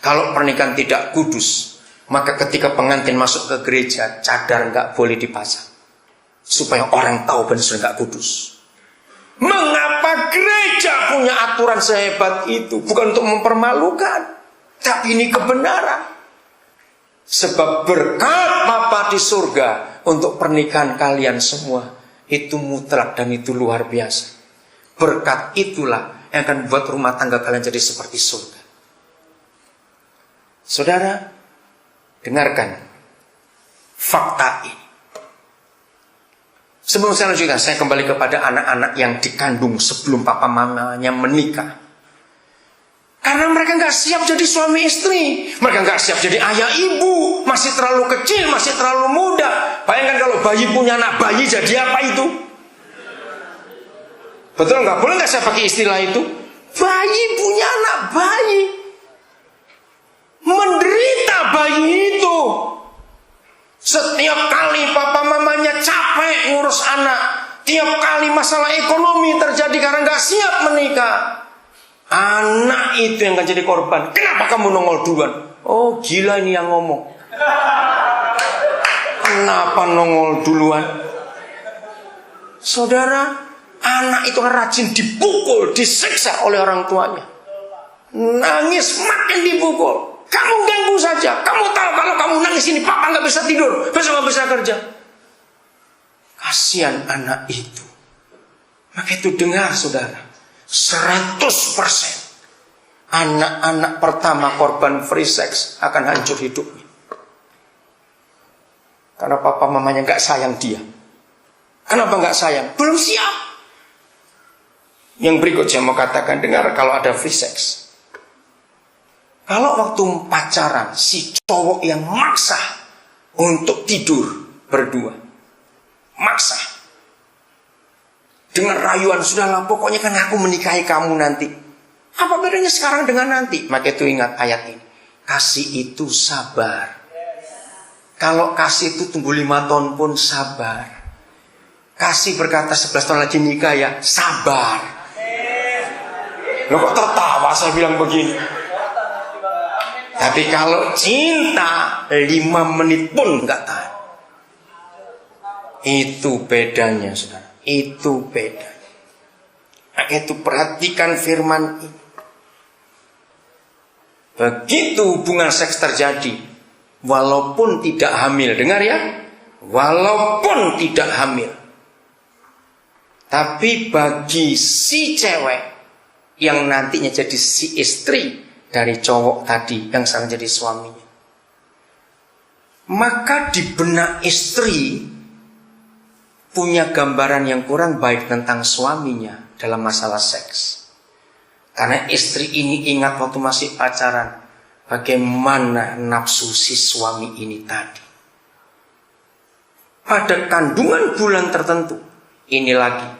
Kalau pernikahan tidak kudus, maka ketika pengantin masuk ke gereja, cadar nggak boleh dipasang, supaya orang tahu benar nggak kudus. Mengapa gereja punya aturan sehebat itu? Bukan untuk mempermalukan, tapi ini kebenaran. Sebab berkat Bapa di surga untuk pernikahan kalian semua itu mutlak dan itu luar biasa. Berkat itulah yang akan membuat rumah tangga kalian jadi seperti surga. Saudara, dengarkan fakta ini. Sebelum saya lanjutkan, saya kembali kepada anak-anak yang dikandung sebelum papa mamanya menikah. Karena mereka nggak siap jadi suami istri, mereka nggak siap jadi ayah ibu, masih terlalu kecil, masih terlalu muda. Bayangkan kalau bayi punya anak bayi, jadi apa itu? Betul nggak? Boleh nggak saya pakai istilah itu? Bayi punya anak bayi, menderita bayi itu. Setiap kali papa mamanya capek ngurus anak, tiap kali masalah ekonomi terjadi karena nggak siap menikah, anak itu yang akan jadi korban. Kenapa kamu nongol duluan? Oh gila ini yang ngomong. Kenapa nongol duluan? Saudara, anak itu rajin dipukul, disiksa oleh orang tuanya. Nangis makin dipukul. Kamu ganggu saja. Kamu tahu kalau kamu nangis ini papa gak bisa tidur, besok gak bisa kerja. Kasihan anak itu. Maka itu dengar saudara, 100% anak-anak pertama korban free sex akan hancur hidupnya. Karena papa mamanya gak sayang dia. Kenapa gak sayang? Belum siap. Yang berikut saya mau katakan, dengar kalau ada free sex. Kalau waktu pacaran si cowok yang maksa untuk tidur berdua, maksa dengan rayuan, sudahlah pokoknya kan aku menikahi kamu nanti. Apa bedanya sekarang dengan nanti? Maka itu ingat ayat ini, kasih itu sabar. Kalau kasih itu tunggu 5 tahun pun sabar. Kasih berkata 11 tahun lagi nikah ya, sabar. Loh kok tertawa saya bilang begini? Tapi kalau cinta 5 menit pun nggak tahan. Itu bedanya saudara. Itu bedanya. Maka itu perhatikan firman ini. Begitu hubungan seks terjadi, walaupun tidak hamil, dengar ya, walaupun tidak hamil, tapi bagi si cewek yang nantinya jadi si istri dari cowok tadi yang sekarang jadi suaminya, maka di benak istri punya gambaran yang kurang baik tentang suaminya dalam masalah seks. Karena istri ini ingat waktu masih pacaran, bagaimana nafsu si suami ini tadi. Pada kandungan bulan tertentu, ini lagi,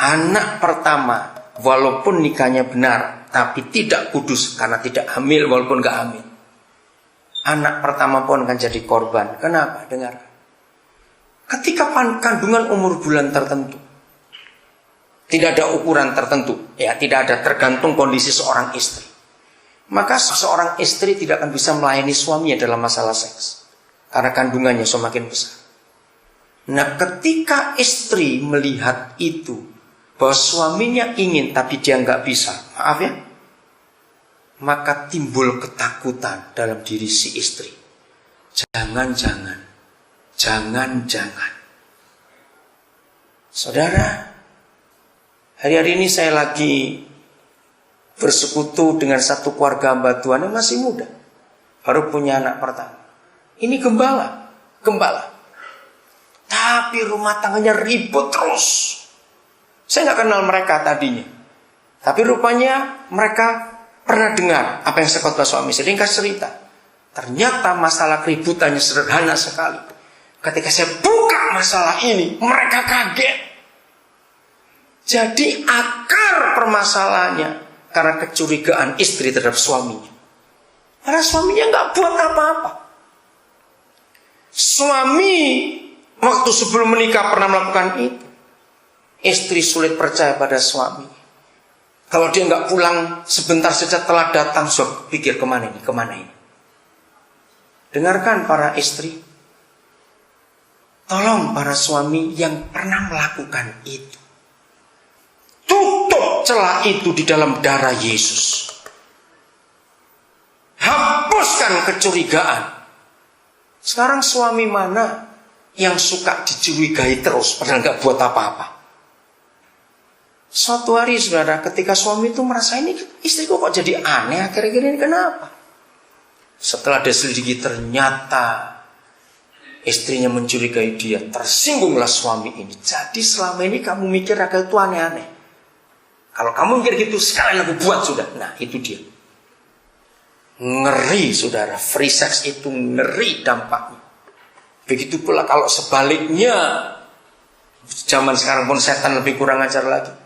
anak pertama walaupun nikahnya benar, tapi tidak kudus karena tidak hamil walaupun gak hamil. Anak pertama pun akan jadi korban. Kenapa? Dengar. Ketika kandungan umur bulan tertentu, tidak ada ukuran tertentu, ya, tidak ada, tergantung kondisi seorang istri. Maka seorang istri tidak akan bisa melayani suaminya dalam masalah seks karena kandungannya semakin besar. Nah, ketika istri melihat itu, bahwa suaminya ingin tapi dia nggak bisa, maaf ya, maka timbul ketakutan dalam diri si istri. Jangan-jangan, saudara, hari-hari ini saya lagi bersekutu dengan satu keluarga hamba Tuhan yang masih muda, baru punya anak pertama. Ini gembala, tapi rumah tangganya ribut terus. Saya nggak kenal mereka tadinya, tapi rupanya mereka pernah dengar apa yang saya khotbah suami. Ringkas cerita, ternyata masalah keributannya sederhana sekali. Ketika saya buka masalah ini, mereka kaget. Jadi akar permasalahannya karena kecurigaan istri terhadap suaminya. Karena suaminya nggak buat apa-apa. Suami waktu sebelum menikah pernah melakukan itu. Istri sulit percaya pada suami. Kalau dia nggak pulang sebentar saja telah datang, sok pikir kemana ini, kemana ini. Dengarkan para istri, tolong para suami yang pernah melakukan itu, tutup celah itu di dalam darah Yesus. Hapuskan kecurigaan. Sekarang suami mana yang suka dicurigai terus padahal nggak buat apa-apa? Suatu hari saudara, ketika suami itu merasa ini istriku kok jadi aneh akhir-akhir ini, kenapa? Setelah diselidiki ternyata istrinya mencurigai dia, tersinggunglah suami ini. Jadi selama ini kamu mikir agak itu aneh-aneh. Kalau kamu mikir gitu, sekalian aku buat sudah. Nah itu dia. Ngeri saudara, free sex itu ngeri dampaknya. Begitu pula kalau sebaliknya, zaman sekarang pun setan lebih kurang ajar lagi.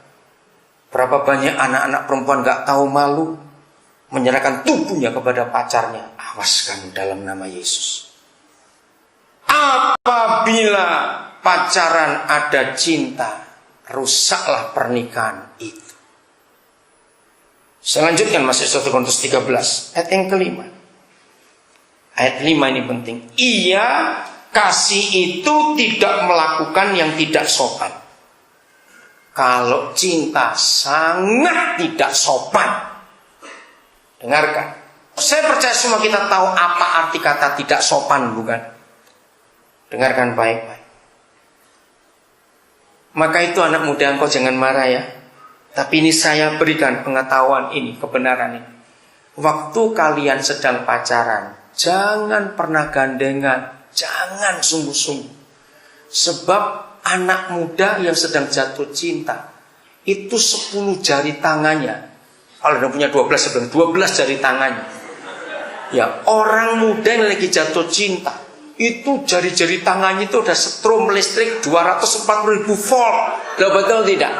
Berapa banyak anak-anak perempuan gak tahu malu menyerahkan tubuhnya kepada pacarnya. Awaskan dalam nama Yesus. Apabila pacaran ada cinta, rusaklah pernikahan itu. Saya lanjutkan masih 1 Korintus 13 ayat yang kelima. Ayat 5 ini penting. Ia kasih itu tidak melakukan yang tidak sopan. Kalau cinta sangat tidak sopan. Dengarkan. Saya percaya semua kita tahu apa arti kata tidak sopan, bukan? Dengarkan baik-baik. Maka itu anak muda, engkau jangan marah ya. Tapi ini saya berikan pengetahuan ini, kebenaran ini. Waktu kalian sedang pacaran, jangan pernah gandengan. Jangan sungguh-sungguh. Sebab anak muda yang sedang jatuh cinta, itu 10 jari tangannya, kalau dia punya 12 sebelum 12 jari tangannya. Ya, orang muda yang lagi jatuh cinta, itu jari-jari tangannya itu udah setrum listrik 240.000 volt. Betul tidak?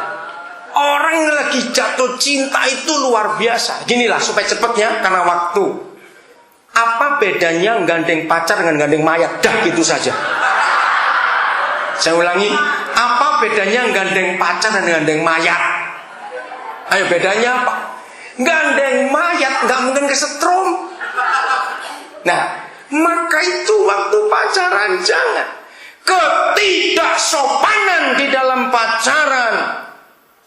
Orang yang lagi jatuh cinta itu luar biasa. Ginilah supaya cepatnya karena waktu. Apa bedanya gandeng pacar dengan gandeng mayat? Dah gitu saja. Saya ulangi, apa bedanya gandeng pacar dan gandeng mayat? Ayo bedanya apa? Gandeng mayat nggak mungkin kesetrum. Nah, maka itu waktu pacaran jangan. Ketidaksopanan di dalam pacaran,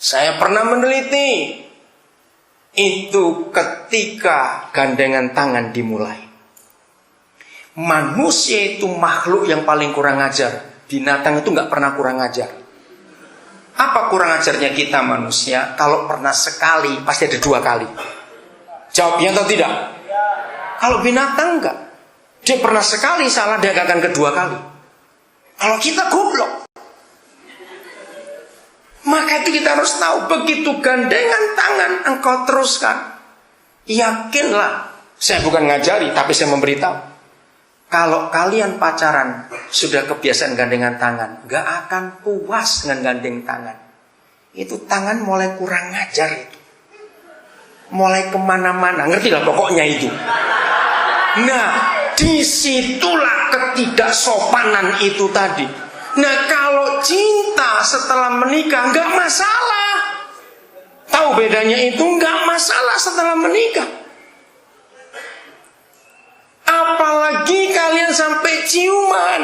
saya pernah meneliti. Itu ketika gandengan tangan dimulai. Manusia itu makhluk yang paling kurang ajar. Binatang itu gak pernah kurang ajar. Apa kurang ajarnya kita manusia? Kalau pernah sekali, pasti ada 2 kali. Jawabnya atau tidak? Kalau binatang enggak. Dia pernah sekali salah, dia gak akan kedua kali. Kalau kita goblok. Maka itu kita harus tahu, begitu gandengan tangan engkau teruskan, yakinlah, saya bukan ngajari tapi saya memberitahu. Kalau kalian pacaran sudah kebiasaan gandengan tangan, gak akan puas dengan gandeng tangan. Itu tangan mulai kurang ngajar itu, mulai kemana-mana, ngerti lah pokoknya itu. Nah, disitulah ketidaksopanan itu tadi. Nah, kalau cinta setelah menikah nggak masalah. Tahu bedanya itu? Nggak masalah setelah menikah. Apalagi kalian sampai ciuman.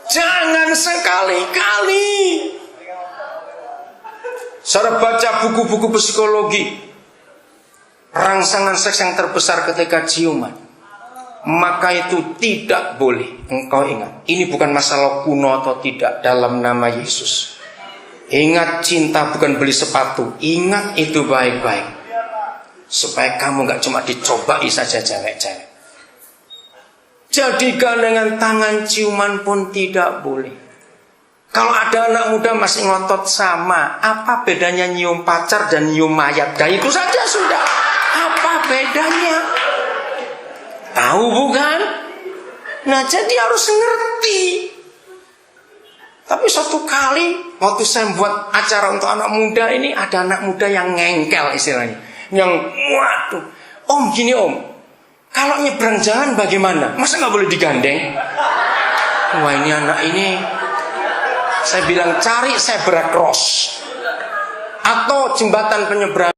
Jangan sekali-kali. Saudara baca buku-buku psikologi, rangsangan seks yang terbesar ketika ciuman. Maka itu tidak boleh. Engkau ingat, ini bukan masalah kuno atau tidak, dalam nama Yesus. Ingat, cinta bukan beli sepatu. Ingat itu baik-baik, supaya kamu gak cuma dicobai saja cewek-cewek. Jadi gandengan tangan, ciuman pun tidak boleh. Kalau ada anak muda masih ngotot sama, apa bedanya nyium pacar dan nyium mayat? Dan itu saja sudah. Apa bedanya? Tahu bukan? Nah, jadi harus ngerti. Tapi suatu kali waktu saya buat acara untuk anak muda ini, ada anak muda yang ngengkel istilahnya, yang waduh, om gini om, kalau nyebrang jalan bagaimana? Masa nggak boleh digandeng? Wah, ini anak ini, saya bilang cari zebra cross. atau jembatan penyeberangan